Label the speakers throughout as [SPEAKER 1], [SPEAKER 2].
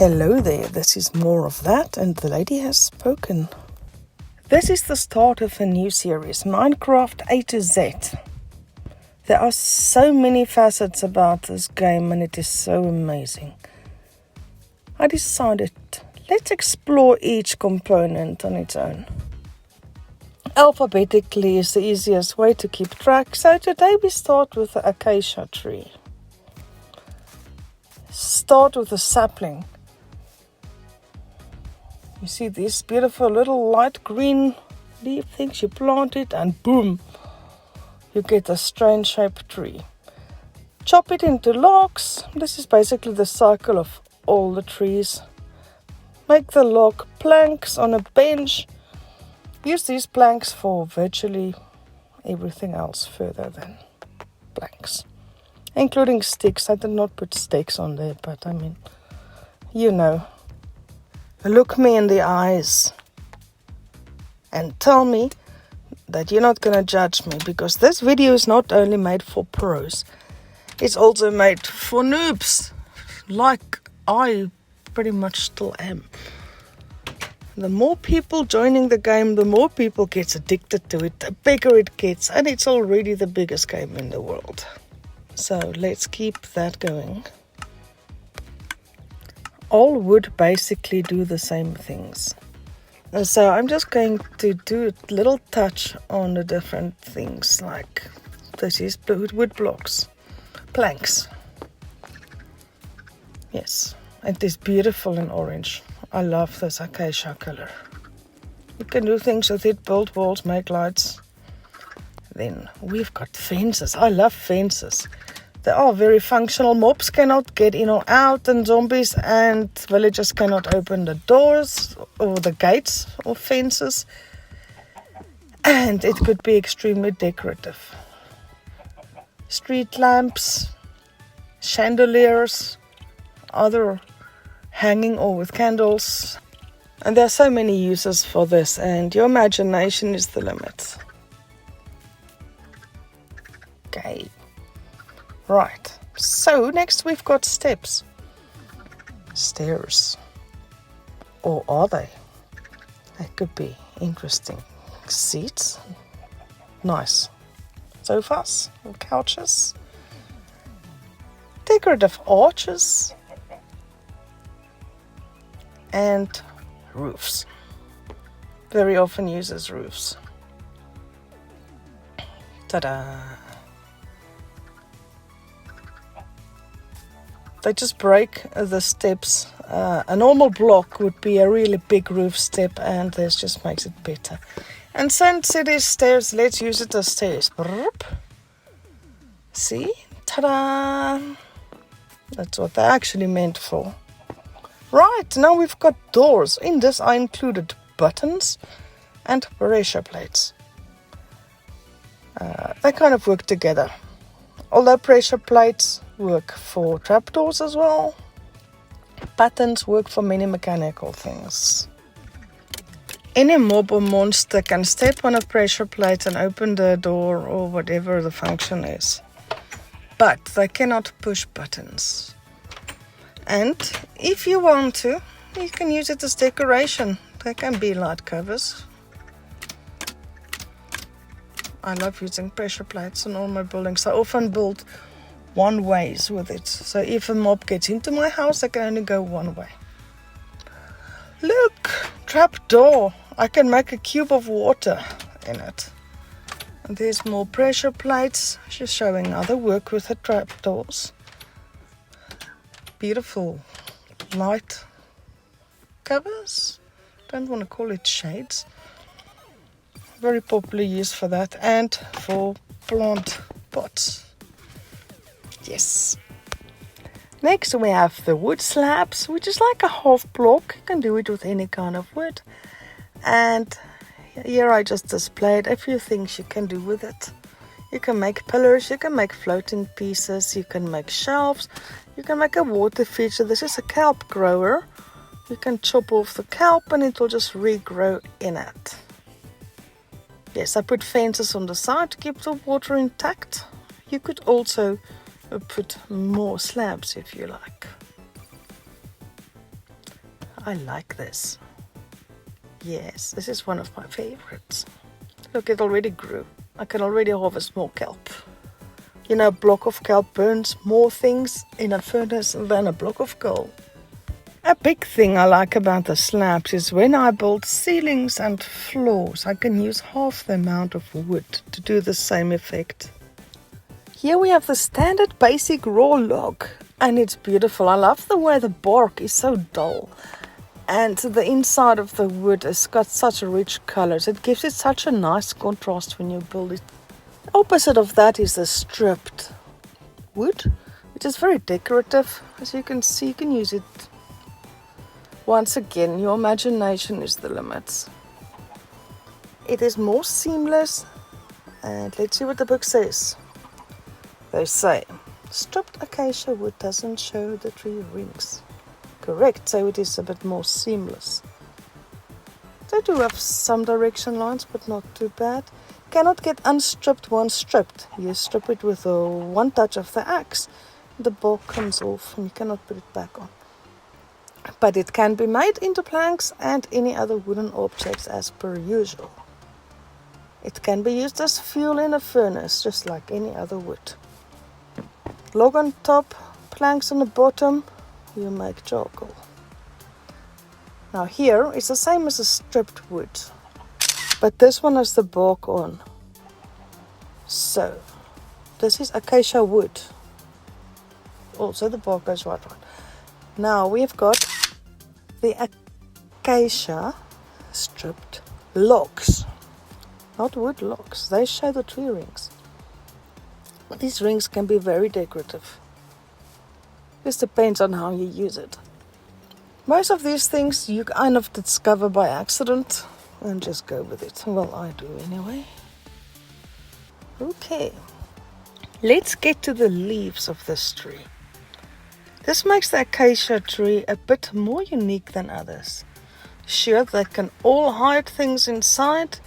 [SPEAKER 1] Hello there, this is more of that, and the lady has spoken. This is the start of a new series, Minecraft A to Z. There are so many facets about this game and it is so amazing. I decided, let's explore each component on its own. Alphabetically is the easiest way to keep track, so today we start with the Acacia tree. Start with the sapling. You see these beautiful little light green leaf things, you plant it and boom, you get a strange shaped tree. Chop it into logs. This is basically the cycle of all the trees. Make the log planks on a bench. Use these planks for virtually everything else further than planks, including sticks. I did not put sticks on there, but I mean, you know. Look me in the eyes and tell me that you're not going to judge me, because this video is not only made for pros, it's also made for noobs, like I pretty much still am. The more people joining the game, the more people gets addicted to it, the bigger it gets, and it's already the biggest game in the world. So let's keep that going. All wood basically do the same things. And so I'm just going to do a little touch on the different things, like this is wood blocks, planks. Yes, it is beautiful in orange. I love this acacia color. You can do things with it, build walls, make lights. Then we've got fences. I love fences. They are very functional. Mobs cannot get in or out, and zombies and villagers cannot open the doors or the gates or fences. And it could be extremely decorative. Street lamps, chandeliers, other hanging or with candles. And there are so many uses for this, and your imagination is the limit. Okay. Right, so next we've got steps. Stairs. Or are they? They could be interesting. Seats. Nice. Sofas or couches. Decorative arches. And roofs. Very often uses roofs. Ta-da! They just break the steps. A normal block would be a really big roof step, and this just makes it better. And since it is stairs, let's use it as stairs. See? Ta-da! That's what they're actually meant for. Right, now we've got doors. In this I included buttons and pressure plates. They kind of work together. Although pressure plates work for trapdoors as well, buttons work for many mechanical things. Any mob or monster can step on a pressure plate and open the door or whatever the function is. But they cannot push buttons. And if you want to, you can use it as decoration. They can be light covers. I love using pressure plates on all my buildings. I often build one ways with it. So if a mob gets into my house, I can only go one way. Look, trapdoor. I can make a cube of water in it. And there's more pressure plates. Just showing how they work with the trapdoors. Beautiful light covers. Don't want to call it shades. Very popularly used for that, and for plant pots. Yes. Next we have the wood slabs, which is like a half block. You can do it with any kind of wood. And here I just displayed a few things you can do with it. You can make pillars, you can make floating pieces, you can make shelves, you can make a water feature. This is a kelp grower. You can chop off the kelp and it will just regrow in it. Yes, I put fences on the side to keep the water intact. You could also put more slabs if you like. I like this. Yes, this is one of my favorites. Look, it already grew. I can already harvest more kelp. You know, a block of kelp burns more things in a furnace than a block of coal. A big thing I like about the slabs is when I build ceilings and floors, I can use half the amount of wood to do the same effect. Here we have the standard basic raw log, and it's beautiful. I love the way the bark is so dull, and the inside of the wood has got such rich colors. It gives it such a nice contrast when you build it. The opposite of that is the stripped wood, which is very decorative. As you can see, you can use it. Once again, your imagination is the limit. It is more seamless, and let's see what the book says. They say, stripped acacia wood doesn't show the tree rings. Correct, so it is a bit more seamless. They do have some direction lines, but not too bad. Cannot get unstripped once stripped. You strip it with one touch of the axe. The bark comes off and you cannot put it back on. But it can be made into planks and any other wooden objects as per usual. It can be used as fuel in a furnace, just like any other wood. Log on top, planks on the bottom, you make charcoal. Now here it's the same as a stripped wood, but this one has the bark on. So, this is acacia wood. Also the bark goes right on. Now we've got the acacia stripped logs. Not wood logs, they show the tree rings. But these rings can be very decorative. This depends on how you use it. Most of these things you kind of discover by accident and just go with it. Well, I do anyway. Okay, let's get to the leaves of this tree. This makes the acacia tree a bit more unique than others. Sure, they can all hide things inside,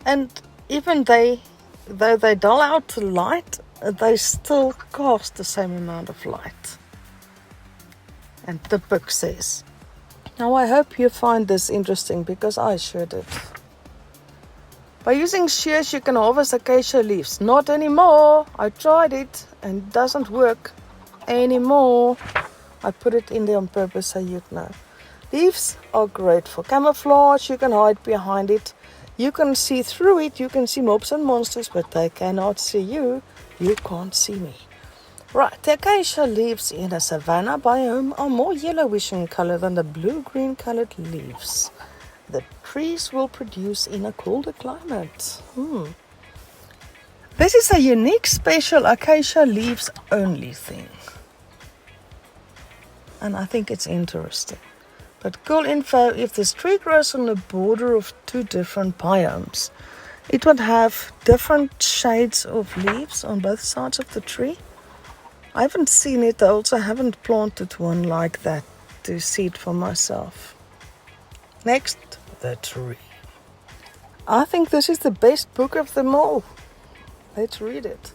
[SPEAKER 1] and even though they dull out the light, they still cast the same amount of light. And the book says. Now I hope you find this interesting because I sure did. By using shears you can harvest acacia leaves. Not anymore. I tried it and it doesn't work anymore. I put it in there on purpose so you'd know. Leaves are great for camouflage. You can hide behind it. You can see through it. You can see mobs and monsters, but they cannot see you. You can't see me. Right, the acacia leaves in a savanna biome are more yellowish in color than the blue-green colored leaves the trees will produce in a colder climate. This is a unique, special acacia leaves only thing. And I think it's interesting. But cool info, if this tree grows on the border of two different biomes, it would have different shades of leaves on both sides of the tree. I haven't seen it, I also haven't planted one like that to see it for myself. Next, the tree. I think this is the best book of them all. Let's read it.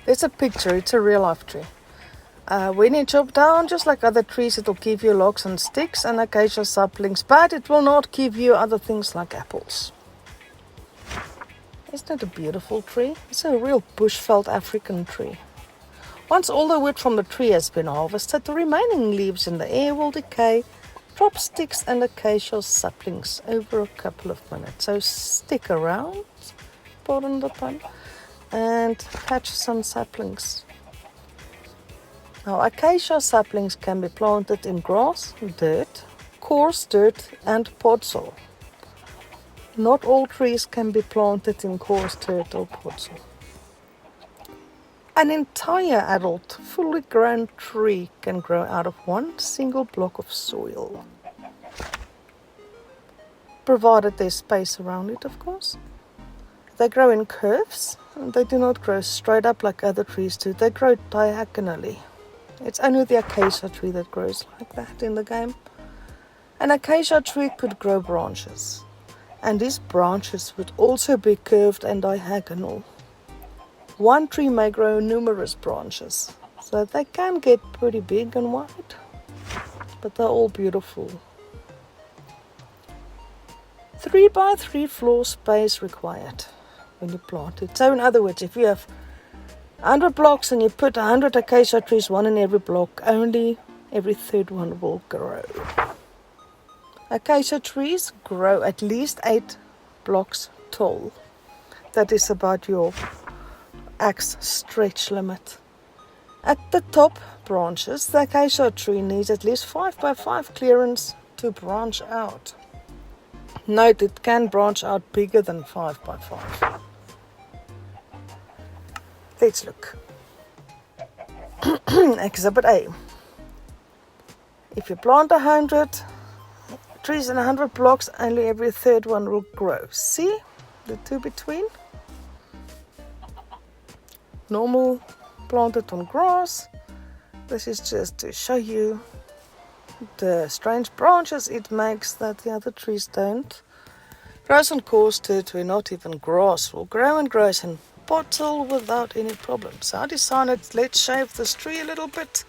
[SPEAKER 1] There's a picture, it's a real life tree. When you chop down, just like other trees, it will give you logs and sticks and acacia saplings, but it will not give you other things like apples. Isn't it a beautiful tree? It's a real bushveld African tree. Once all the wood from the tree has been harvested, the remaining leaves in the air will decay, drop sticks and acacia saplings over a couple of minutes. So stick around, pardon the pun, and catch some saplings. Now, acacia saplings can be planted in grass, dirt, coarse dirt and podzol. Not all trees can be planted in coarse dirt or podzol. An entire adult, fully grown tree can grow out of one single block of soil. Provided there's space around it, of course. They grow in curves. They do not grow straight up like other trees do. They grow diagonally. It's only the acacia tree that grows like that in the game. An acacia tree could grow branches. And these branches would also be curved and diagonal. One tree may grow numerous branches, so they can get pretty big and wide, but they're all beautiful. 3 by 3 floor space required when you plant it. So in other words, if you have 100 blocks and you put 100 acacia trees, one in every block, only every third one will grow. Acacia trees grow at least 8 blocks tall. That is about your axe stretch limit. At the top branches, the acacia tree needs at least 5 by 5 clearance to branch out. Note, it can branch out bigger than 5 by 5. Let's look. Exhibit A. If you plant 100 trees in 100 blocks, only every third one will grow. See the two between? Normal planted on grass. This is just to show you the strange branches it makes that the other trees don't. Grows on coarse dirt where not even grass will grow, and grows in bottle without any problem. So I decided, let's shave this tree a little bit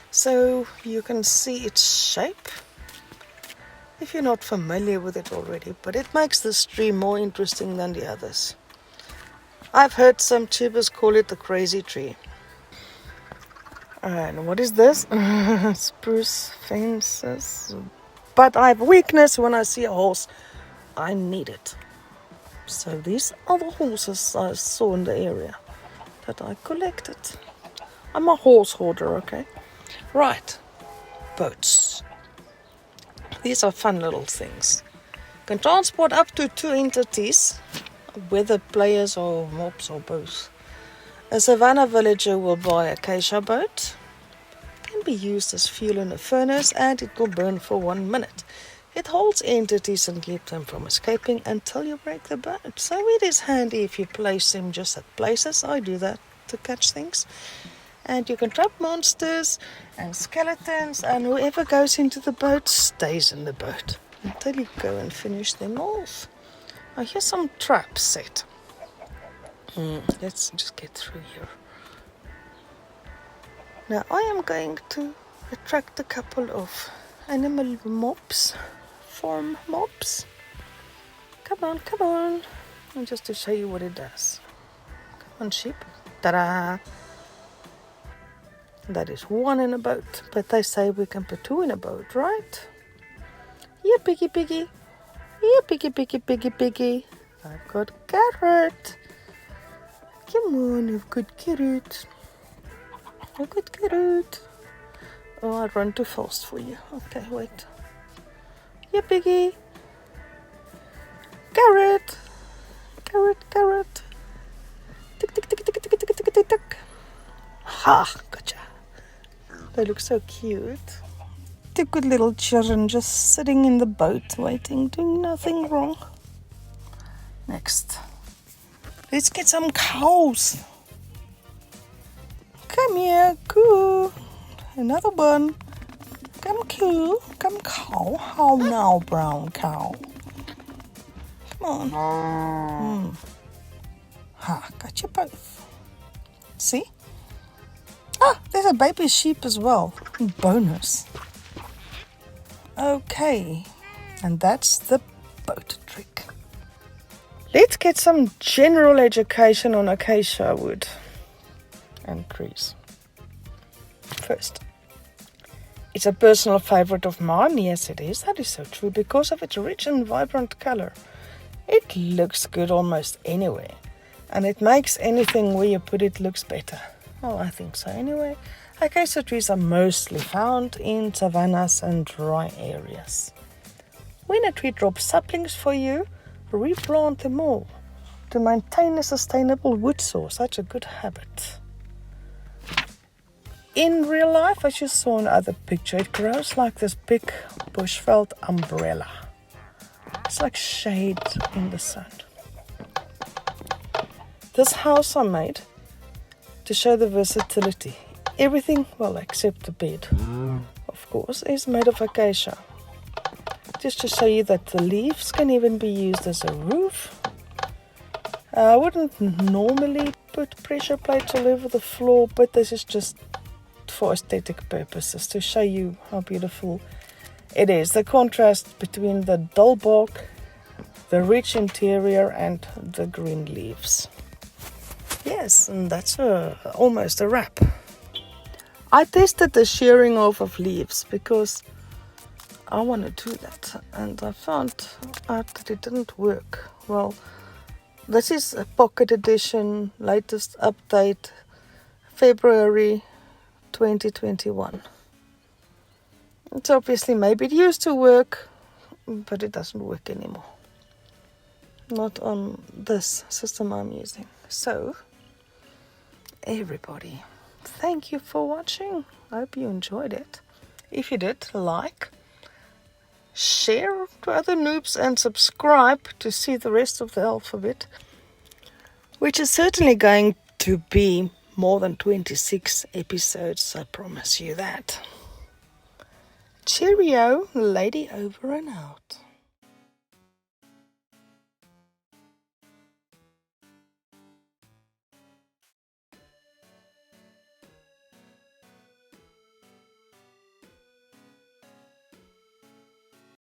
[SPEAKER 1] so you can see its shape if you're not familiar with it already, but it makes this tree more interesting than the others. I've heard some tubers call it the crazy tree. And what is this? Spruce fences. But I have weakness when I see a horse. I need it. So these are the horses I saw in the area that I collected. I'm a horse hoarder, okay? Right. Boats. These are fun little things. Can transport up to 2 entities, whether players or mobs or both. A savannah villager will buy a acacia boat. It can be used as fuel in a furnace and it will burn for 1 minute. It holds entities and keeps them from escaping until you break the boat. So it is handy if you place them just at places. I do that to catch things. And you can trap monsters and skeletons, and whoever goes into the boat stays in the boat until you go and finish them off. Now here's some traps set. Let's just get through here. Now I am going to attract a couple of animal mobs, farm mobs. Come on, come on. And just to show you what it does. Come on, sheep. Ta-da! That is 1 in a boat, but they say we can put 2 in a boat, right? Yeah, piggy, piggy. Yeah, piggy, piggy, piggy, piggy. I've got carrot. Come on, you've got carrot. I've got carrot. Oh, I run too fast for you. Okay, wait. Yeah, piggy. Carrot. Carrot, carrot. Tick, tick, tick, tick, tick, tick, tick, tick, tick. Ha, gotcha. They look so cute. 2 good little children just sitting in the boat, waiting, doing nothing wrong. Next. Let's get some cows. Come here, coo. Another one. Come coo. Come cow. How now, brown cow? Come on. Ha, got you both. See? Ah, there's a baby sheep as well. Bonus. Okay, and that's the boat trick. Let's get some general education on acacia wood and trees. First, it's a personal favorite of mine. Yes, it is. That is so true because of its rich and vibrant color. It looks good almost anywhere, and it makes anything where you put it looks better. Well, I think so anyway. Acacia trees are mostly found in savannas and dry areas. When a tree drops saplings for you, replant them all to maintain a sustainable wood source. That's a good habit. In real life, as you saw in the other picture, it grows like this big bushveld umbrella. It's like shade in the sun. This house I made to show the versatility. Everything, well, except the bed, of course, is made of acacia. Just to show you that the leaves can even be used as a roof. I wouldn't normally put pressure plates all over the floor, but this is just for aesthetic purposes, to show you how beautiful it is. The contrast between the dull bark, the rich interior and the green leaves. Yes, and that's almost a wrap. I tested the shearing off of leaves because I want to do that, and I found out that it didn't work. Well, this is a pocket edition, latest update, February 2021. It's obviously, maybe it used to work, but it doesn't work anymore. Not on this system I'm using. So, everybody, thank you for watching. I hope you enjoyed it. If you did, like, share to other noobs, and subscribe to see the rest of the alphabet, which is certainly going to be more than 26 episodes, I promise you that. Cheerio, lady over and out.